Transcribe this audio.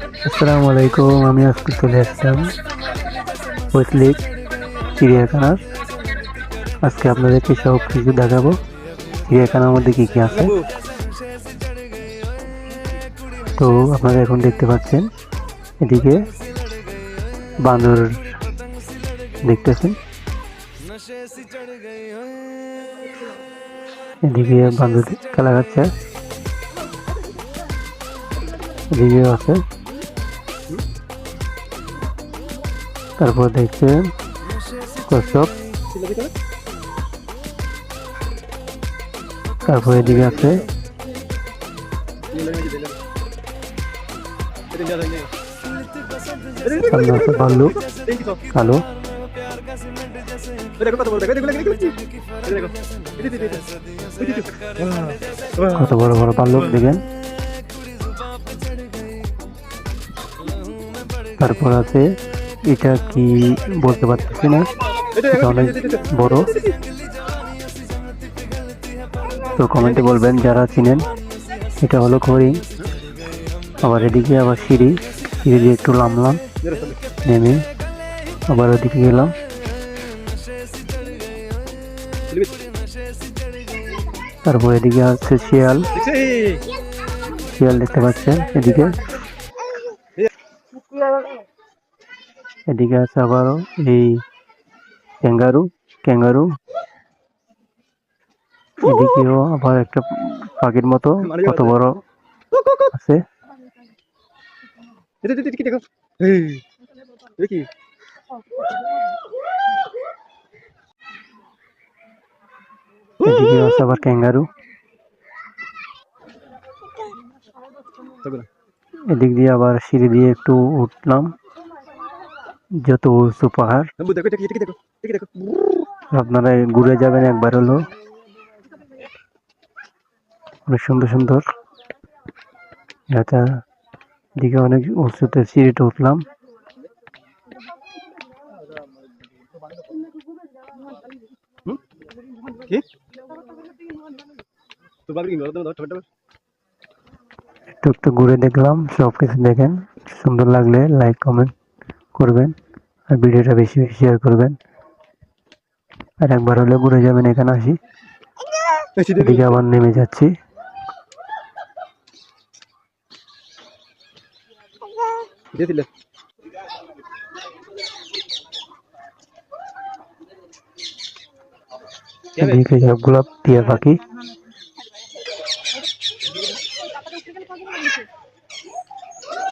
আসসালামু আলাইকুম। আমি আজকে চলে আসলাম ওয়েস্টলেক চিড়িয়াখানার। আজকে আপনাদেরকে সব কিছু দেখাবো চিড়িয়াখানার মধ্যে কি কি আছে। তো আপনারা এখন দেখতে পাচ্ছেন এদিকে বান্দর দেখতেছেন, এদিকে বান্দর খেলা খাচ্ছে, এদিকে আছে। তারপর দেখছেন কচ্ছপ, তারপর এদিকে আছে সামনে আছে ভাল্লুক কালো। কত বড় বড় ভাল্লুক দেখেন। তারপর আছে এটা কি বলতে পারতেছি না, এটা অনেক বড়। তো কমেন্টে বলবেন যারা চিনেন। এটা হলো হরিণ। আবার এদিকে আবার সিঁড়ি দিয়ে একটু নামলাম, নেমে আবার ওদিকে গেলাম। তারপর এদিকে আছে শিয়াল, শিয়াল দেখতে পাচ্ছেন। এদিকে আছে আবারও এই ক্যাঙ্গারু ক্যাঙ্গারু এদিকেও আবার একটা পাখির মতো কত বড় আছে। এদিকে আছে আবার ক্যাঙ্গারু। এদিক দিয়ে আবার সিঁড়ি দিয়ে একটু উঠলাম, যত উঁচু পাহাড়। আপনারা ঘুরে যাবেন একবার হলো, অনেক সুন্দর সুন্দর। এটা দিকে অনেক উঁচুতে সিঁড়িতে উঠলাম। একটু একটু ঘুরে দেখলাম, সবকিছু দেখেন। সুন্দর লাগলে লাইক কমেন্ট করবেন, আর ভিডিওটা বেশি বেশি শেয়ার করবেন। আর একবার হলে ঘুরে যাবেন। এখানে আসি, এদিকে আবার নেমে যাচ্ছি। এদিকে সবগুলো টিয়া পাখি।